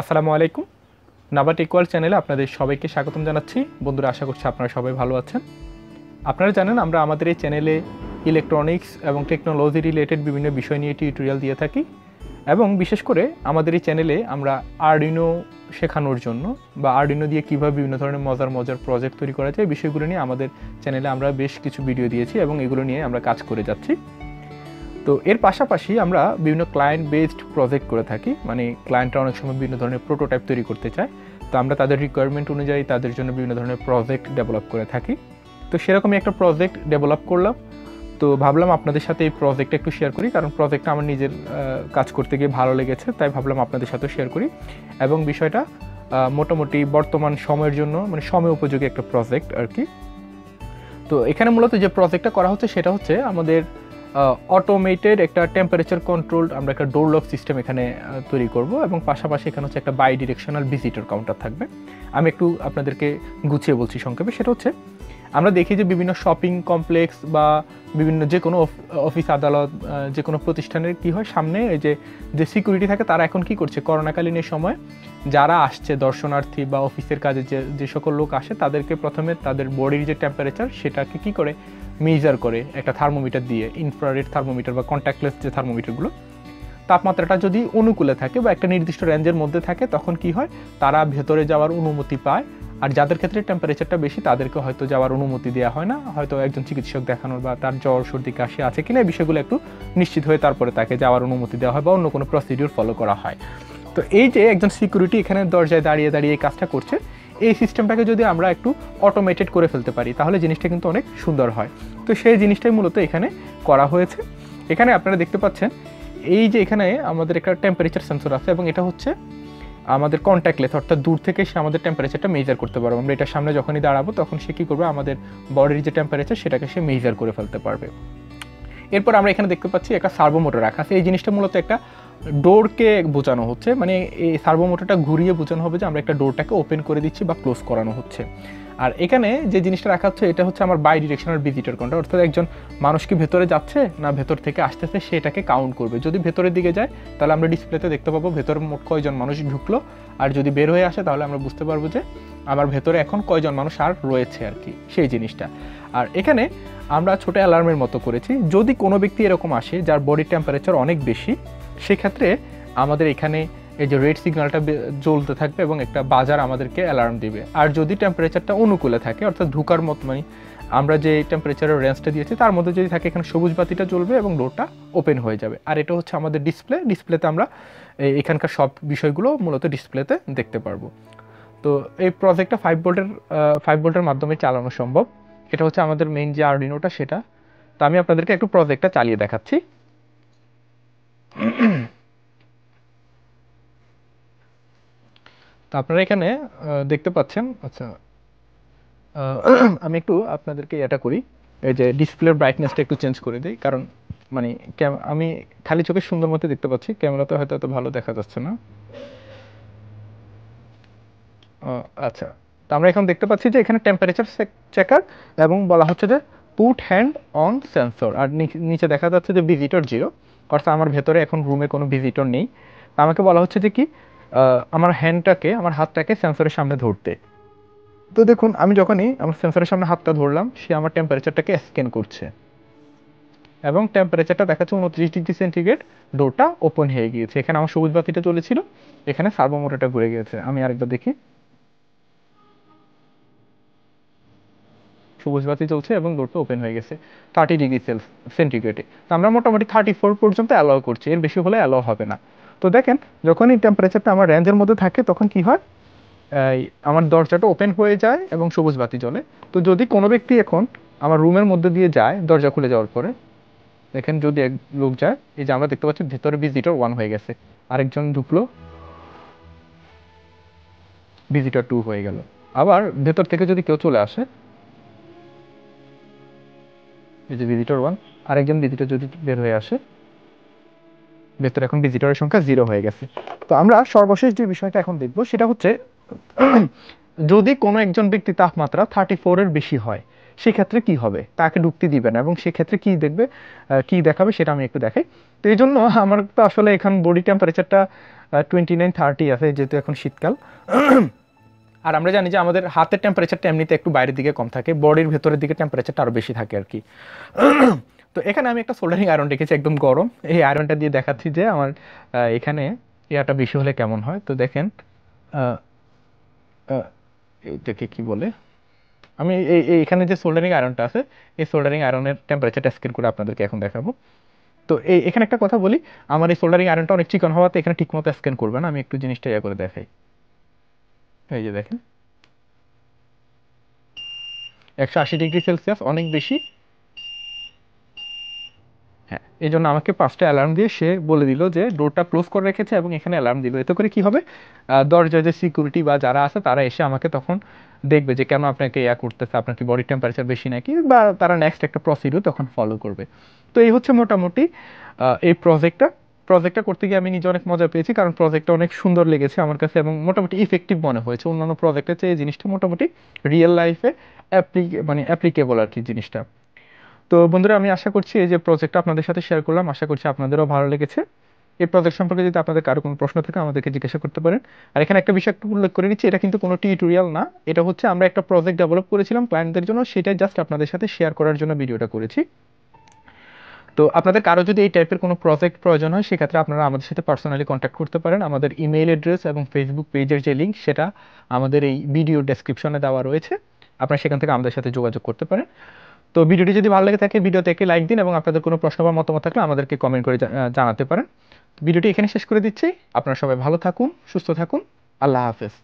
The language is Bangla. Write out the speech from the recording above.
আসসালামু আলাইকুম। নাবাট ইকুয়াল চ্যানেলে আপনাদের সবাইকে স্বাগতম জানাচ্ছি। বন্ধুরা, আশা করছি আপনারা সবাই ভালো আছেন। আপনারা জানেন আমরা আমাদের এই চ্যানেলে ইলেকট্রনিক্স এবং টেকনোলজি রিলেটেড বিভিন্ন বিষয় নিয়ে টিউটোরিয়াল দিয়ে থাকি, এবং বিশেষ করে আমাদের এই চ্যানেলে আমরা আরডিনো শেখানোর জন্য বা আরডিনো দিয়ে কীভাবে বিভিন্ন ধরনের মজার প্রজেক্ট তৈরি করা যায় বিষয়গুলো নিয়ে আমাদের চ্যানেলে আমরা বেশ কিছু ভিডিও দিয়েছি এবং এগুলো নিয়ে আমরা কাজ করে যাচ্ছি। তো এর পাশাপাশি আমরা বিভিন্ন ক্লায়েন্ট বেসড প্রজেক্ট করে থাকি, মানে ক্লায়েন্টরা অনেক সময় বিভিন্ন ধরনের প্রোটোটাইপ তৈরি করতে চায়, তো আমরা তাদের রিকোয়ারমেন্ট অনুযায়ী তাদের জন্য বিভিন্ন ধরনের প্রজেক্ট ডেভেলপ করে থাকি। তো সেরকমই একটা প্রজেক্ট ডেভেলপ করলাম, তো ভাবলাম আপনাদের সাথে এই প্রজেক্টটা একটু শেয়ার করি, কারণ প্রজেক্টটা আমার নিজের কাজ করতে গিয়ে ভালো লেগেছে, তাই ভাবলাম আপনাদের সাথেও শেয়ার করি। এবং বিষয়টা মোটামুটি বর্তমান সময়ের জন্য মানে সময় উপযোগী একটা প্রজেক্ট আর কি। তো এখানে মূলত যে প্রজেক্টটা করা হচ্ছে সেটা হচ্ছে আমাদের অটোমেটেড একটা টেম্পারেচার কন্ট্রোল আমরা একটা ডোর লক সিস্টেম এখানে তৈরি করব, এবং পাশাপাশি এখানে হচ্ছে একটা বাই ডিরেকশনাল ভিজিটর কাউন্টার থাকবে। আমি একটু আপনাদেরকে গুছিয়ে বলছি সংক্ষেপে। সেটা হচ্ছে আমরা দেখি যে বিভিন্ন শপিং কমপ্লেক্স বা বিভিন্ন যে কোনো অফিস আদালত যে কোনো প্রতিষ্ঠানের কি হয়, সামনে এই যে সিকিউরিটি থাকে তারা এখন কি করছে, করোনাকালীন এই সময় যারা আসছে দর্শনার্থী বা অফিসের কাজে যে সকল লোক আসে তাদেরকে প্রথমে তাদের বডির যে টেম্পারেচার সেটাকে কি করে মেজার করে একটা থার্মোমিটার দিয়ে, ইনফ্রারেড থার্মোমিটার বা কন্ট্যাক্টলেস যে থার্মোমিটারগুলো, তাপমাত্রাটা যদি অনুকূলে থাকে বা একটা নির্দিষ্ট রেঞ্জের মধ্যে থাকে তখন কি হয়, তারা ভেতরে যাওয়ার অনুমতি পায়। আর যাদের ক্ষেত্রে টেম্পারেচারটা বেশি তাদেরকে হয়তো যাওয়ার অনুমতি দেওয়া হয় না, হয়তো একজন চিকিৎসক দেখানোর বা তার জ্বর সর্দি কাশি আছে কিনা এই বিষয়গুলো একটু নিশ্চিত হয়ে তারপরে তাকে যাওয়ার অনুমতি দেওয়া হয় বা অন্য কোনো প্রসিডিউর ফলো করা হয়। তো এই যে একজন সিকিউরিটি এখানে দরজায় দাঁড়িয়ে এই কাজটা করছে, এই সিস্টেমটাকে যদি আমরা একটু অটোমেটেড করে ফেলতে পারি তাহলে জিনিসটা কিন্তু অনেক সুন্দর হয়। তো সেই জিনিসটাই মূলত এখানে করা হয়েছে। এখানে আপনারা দেখতে পাচ্ছেন এই যে এখানে আমাদের একটা টেম্পারেচার সেন্সর আছে, এবং এটা হচ্ছে আমাদের কন্ট্যাক্টলেস, অর্থাৎ দূর থেকে সে আমাদের টেম্পারেচারটা মেজার করতে পারবে। আমরা এটার সামনে যখনই দাঁড়াবো তখন সে কী করবে, আমাদের বডির যে টেম্পারেচার সেটাকে সে মেজার করে ফেলতে পারবে। এরপর আমরা এখানে দেখতে পাচ্ছি একটা সার্ভো মোটর রাখা আছে। এই জিনিসটা মূলত একটা ডোরকে বোঝানো হচ্ছে, মানে এই সার্ভো মোটরটা ঘুরিয়ে বোঝানো হবে যে আমরা একটা ডোরটাকে ওপেন করে দিচ্ছি বা ক্লোজ করানো হচ্ছে। আর এখানে যে জিনিসটা রাখা হচ্ছে এটা হচ্ছে আমার বাই ডিরেকশনাল ভিজিটর কাউন্টার, অর্থাৎ একজন মানুষ কি ভেতরে যাচ্ছে না ভেতর থেকে আসতেছে সেটাকে কাউন্ট করবে। যদি ভেতরের দিকে যায় তাহলে আমরা ডিসপ্লেতে দেখতে পাবো ভেতরে মোট কয়জন মানুষ ঢুকলো, আর যদি বের হয়ে আসে তাহলে আমরা বুঝতে পারবো যে আমার ভেতরে এখন কয়জন মানুষ আর রয়েছে আর কি, সেই জিনিসটা। আর এখানে আমরা ছোটো অ্যালার্মের মতো করেছি, যদি কোনো ব্যক্তি এরকম আসে যার বডি টেম্পারেচার অনেক বেশি, সেক্ষেত্রে আমাদের এখানে এই যে রেড সিগন্যালটা জ্বলতে থাকবে এবং একটা বাজার আমাদেরকে অ্যালার্ম দিবে। আর যদি টেম্পারেচারটা অনুকূলে থাকে, অর্থাৎ ঢুকার মতো মানে আমরা যে টেম্পারেচারের রেঞ্জটা দিয়েছি তার মধ্যে যদি থাকে, এখানে সবুজ বাতিটা জ্বলবে এবং ডোরটা ওপেন হয়ে যাবে। আর এটা হচ্ছে আমাদের ডিসপ্লেতে আমরা এখানকার সব বিষয়গুলো মূলত ডিসপ্লেতে দেখতে পারবো। তো এই প্রজেক্টটা 5 ভোল্টের মাধ্যমে চালানো সম্ভব। এটা হচ্ছে আমাদের মেইন যে আরডিনোটা সেটা। তো আমি আপনাদেরকে একটু প্রজেক্টটা চালিয়ে দেখাচ্ছি। তো আপনারা এখানে দেখতে পাচ্ছেন। আচ্ছা, আমি একটু আপনাদেরকে এটা করি, এই যে ডিসপ্লের ব্রাইটনেসটা একটু চেঞ্জ করে দিই, কারণ মানে আমি খালি চোখে সুন্দর মতো দেখতে পাচ্ছি, ক্যামেরাতে হয়তো এত ভালো দেখা যাচ্ছে না। আচ্ছা, তো আমরা এখন দেখতে পাচ্ছি যে এখানে টেম্পারেচার চেকার এবং বলা হচ্ছে যে পুট হ্যান্ড অন সেন্সর, আর নিচে দেখা যাচ্ছে যে ভিজিটর 0, অর্থাৎ আমার ভেতরে এখন রুমে কোনো ভিজিটর নেই। আমাকে বলা হচ্ছে যে কি আমার হাতটাকে সেন্সরের সামনে ধরতে। তো দেখুন আমি যখনই আমার সেন্সরের সামনে হাতটা ধরলাম সে আমার টেম্পারেচারটাকে স্ক্যান করছে এবং টেম্পারেচারটা দেখাচ্ছে 29°C, ডোরটা ওপেন হয়ে গিয়েছে। এখানে আমার সবুজ বাতিটা চলেছিল, এখানে সার্ভো মোটরটা ঘুরে গিয়েছে। আমি আরেকবার দেখি, সবুজ বাতি চলছে এবং ডোরটা ওপেন হয়ে গেছে 30°C। তো আমরা মোটামুটি 34 পর্যন্ত অ্যালাউ করছি, এর বেশি হলে অ্যালাউ হবে না। তো দেখেন যখনই টেম্পারেচারটা আমার রেঞ্জের মধ্যে থাকে তখন কি হয়, আমার দরজাটা ওপেন হয়ে যায় এবং সবুজ বাতি জ্বলে। তো যদি কোনো ব্যক্তি এখন আমার রুমের মধ্যে দিয়ে যায় দরজা খুলে যাওয়ার পরে, দেখেন যদি এক লোক যায়, এই যে আমরা দেখতে পাচ্ছি ভেতরে ভিজিটর 1 হয়ে গেছে, আরেকজন ঢুকলো, ভিজিটর 2 হয়ে গেল। আবার ভেতর থেকে যদি কেউ চলে আসে, এই যে ভিজিটর 1, আরেকজন ভিজিটর যদি বের হয়ে আসে, ভেতরে এখন ভিজিটরের সংখ্যা 0 হয়ে গেছে। তো আমরা সর্বশেষ যে বিষয়টা এখন দেখব সেটা হচ্ছে যদি কোনো একজন ব্যক্তি তাপমাত্রা 34 এর বেশি হয় সেক্ষেত্রে কি হবে, তাকে ঢুকতে দিবে না, এবং সেক্ষেত্রে কি দেখবে কি দেখাবে সেটা আমি একটু দেখাই। তো এই জন্য আমার তো আসলে এখন বডি টেম্পারেচারটা 29-30 আছে, যেহেতু এখন শীতকাল। আর আমরা জানি যে আমাদের হাতের টেম্পারেচারটা এমনিতে একটু বাইরের দিকে কম থাকে, বডির ভেতরের দিকে টেম্পারেচারটা আরও বেশি থাকে আর কি। তো এখানে আমি একটা সোল্ডারিং আয়রন রেখেছি, একদম গরম। এই আয়রনটা দিয়ে দেখাচ্ছি যে আমার এখানে ইয়াটা বেশি হলে কেমন হয়। তো দেখেন এইটাকে কি বলে, আমি এখানে যে সোল্ডারিং আয়রনটা আছে, এই সোল্ডারিং আয়রনের টেম্পারেচারটা স্ক্যান করে আপনাদেরকে এখন দেখাবো। তো এখানে একটা কথা বলি, আমার এই সোল্ডারিং আয়রনটা অনেক চিকন হওয়াতে এখানে ঠিকমতো স্ক্যান করবে না। আমি একটু জিনিসটা ইয়া করে দেখাই। এই যে দেখেন 180°C, অনেক বেশি। হ্যাঁ, এই জন্য আমাকে 5টা অ্যালার্ম দিয়ে সে বলে দিল যে ডোরটা ক্লোজ করে রেখেছে এবং এখানে অ্যালার্ম দিল। এতে করে কি হবে, দরজায় যে সিকিউরিটি বা যারা আছে তারা এসে আমাকে তখন দেখবে যে কেন আপনাকে ইয়া করতেছে, আপনার কি বডি টেম্পারেচার বেশি নাকি, বা তারা নেক্সট একটা প্রসিডিউর তখন ফলো করবে। তো এই হচ্ছে মোটামুটি এই প্রজেক্টটা করতে গিয়ে আমি নিজে অনেক মজা পেয়েছি, কারণ প্রজেক্টটা অনেক সুন্দর লেগেছে আমার কাছে এবং মোটামুটি ইফেক্টিভ মনে হয়েছে। অন্যান্য প্রজেক্টের চেয়ে এই জিনিসটা মোটামুটি রিয়েল লাইফে অ্যাপ্লিকেবল আর কি জিনিসটা। তো বন্ধুরা, আমি আশা করছি এই যে প্রজেক্টটা আপনাদের সাথে শেয়ার করলাম, আশা করছি আপনাদেরও ভালো লেগেছে। এই প্রজেক্ট সম্পর্কে যদি আপনাদের কারো কোনো প্রশ্ন থাকে আমাদেরকে জিজ্ঞাসা করতে পারেন। আর এখানে একটা বিষয় একটু উল্লেখ করে নিচ্ছি, এটা কিন্তু কোনো টিউটোরিয়াল না, এটা হচ্ছে আমরা একটা প্রজেক্ট ডেভেলপ করেছিলাম ক্লায়েন্টদের জন্য, সেটাই জাস্ট আপনাদের সাথে শেয়ার করার জন্য ভিডিওটা করেছি। তো আপনাদের কারো যদি এই টাইপের কোনো প্রজেক্ট প্রয়োজন হয়, সেক্ষেত্রে আপনারা আমাদের সাথে পার্সোনালি কন্ট্যাক্ট করতে পারেন। আমাদের ইমেইল অ্যাড্রেস এবং ফেসবুক পেজের যে লিঙ্ক, সেটা আমাদের এই ভিডিও ডেসক্রিপশনে দেওয়া রয়েছে, আপনারা সেখান থেকে আমাদের সাথে যোগাযোগ করতে পারেন। তো ভিডিওটি যদি ভালো লেগে থাকে, ভিডিওতে একটি লাইক দিন এবং আপনাদের কোনো প্রশ্ন বা মতামত থাকলে আমাদেরকে কমেন্ট করে জানাতে পারেন। ভিডিওটি এখানে শেষ করে দিচ্ছি। আপনারা সবাই ভালো থাকুন, সুস্থ থাকুন। আল্লাহ হাফেজ।